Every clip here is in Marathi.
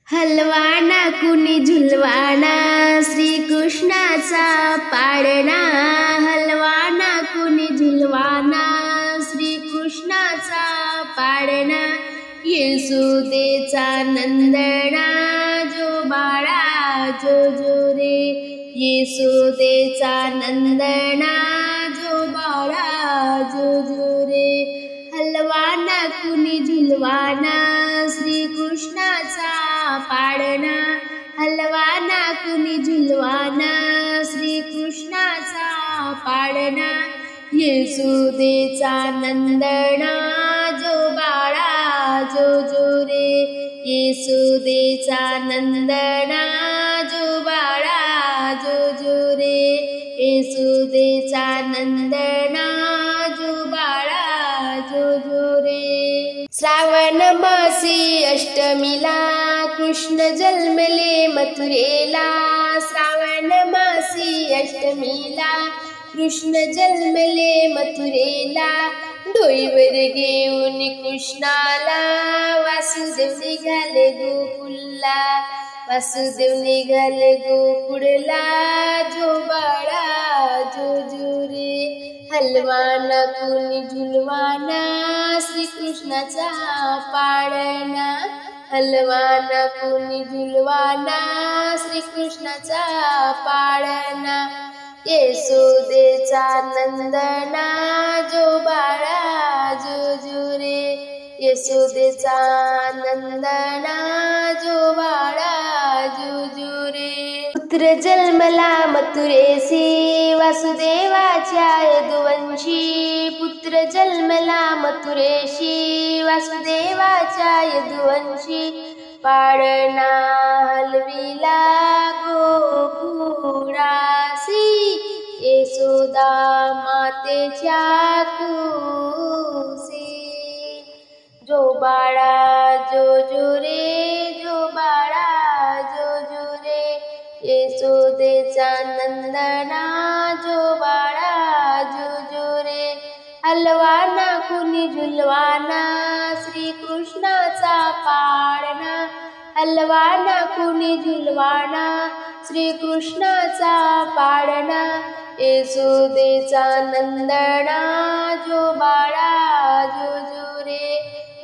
हलवाना कुणी झुलवाना श्रीकृष्णाचा पाळणा। हलवाना कुणी झुलवाना श्रीकृष्णाचा पाळणा। येसुदेचा नंदना जो बाळा जो जो रे। येसुदेचा नंदना जो बाळा जो जो रे। हलवाना कुणी झुलवाना श्रीकृष्णाचा पाळणा। हलवाना कुणी झुलवाना श्रीकृष्णाचा पाळणा। येसुदेचा नंदना जो बाळा जो जो रे। येसुदेचा नंदना जो बाळा जो जो रे। येसुदेचा नंदना जो बाळा जो जो रे। श्रावण मासी अष्टमीला कृष्ण जन्मले मथुरेला। श्रावण मासी अष्टमीला कृष्ण जन्मले मथुरेला। डोईवर घेऊन कृष्णाला वासुदेव निघाले गोकुळला। वासुदेव निघाले गोकुळला जो बाळा जो जो रे। हलवाना कुणी झुलवाना श्रीकृष्णाचा पाळणा। हलवाना कुणी झुलवाना श्रीकृष्णाचा पाळणा। येसुदेचा नंदना जो बाळा जो जो रे। येसुदेचा नंदना जो बाळा जो जो रे। पुत्र जन्मला मथुरेसी वासुदेवाच्या यदुवंशी। पुत्र जन्मला मथुरेशी वासुदेवाच्या यदुवंशी। पाळणा हलविला गोकुळासी येसोदा मातेच्या कुशी। जो बाळा जो जो रे जो बाळा जो जो रे। येसुदेचा नंदना जो बाळा जो जो रे। हलवाना कुणी झुलवाना श्रीकृष्णाचा पाळणा। हलवाना कुणी झुलवाना श्रीकृष्णाचा पाळणा। येसुदेचा नंदना जो बाळा जो जो रे।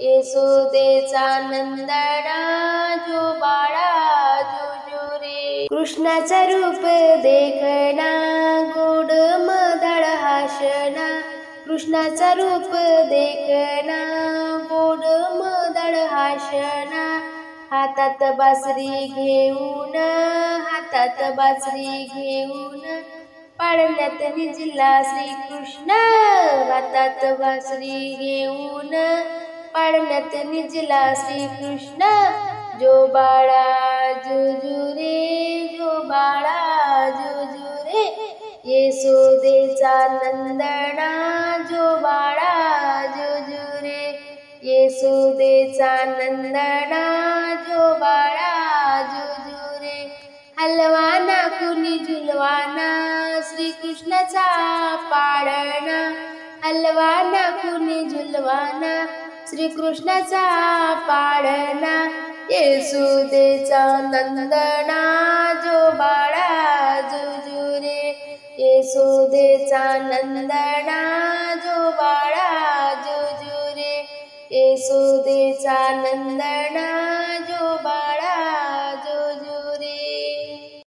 येसुदेचा नंदना जो बाळा जो जो रे। कृष्णाचा रूप देखना गोड मधाळ हासना। कृष्णाचा रूप देखना गोड मधाळ हासना। हातात बासरी घेऊन हातात बासरी घेऊन पाळण्यात निजला श्रीकृष्ण। हातात बासरी घेऊन पाळण्यात निजला श्रीकृष्ण। जो बाळा जो जो रे जो बाळा जो जो रे। येसुदेचा नंदना जो बाळा जो जो रे। येसुदेचा नंदना जो बाळा जो जो रे। हलवाना कुणी झुलवाना श्रीकृष्णाचा पाळणा। हलवाना कुणी झुलवाना श्रीकृष्णाचा पाळणा। येसुदेचा नंदना जो बाळा जो जो रे। येसुदेचा नंदना जो बाळा जो जो रे। येसुदेचा नंदना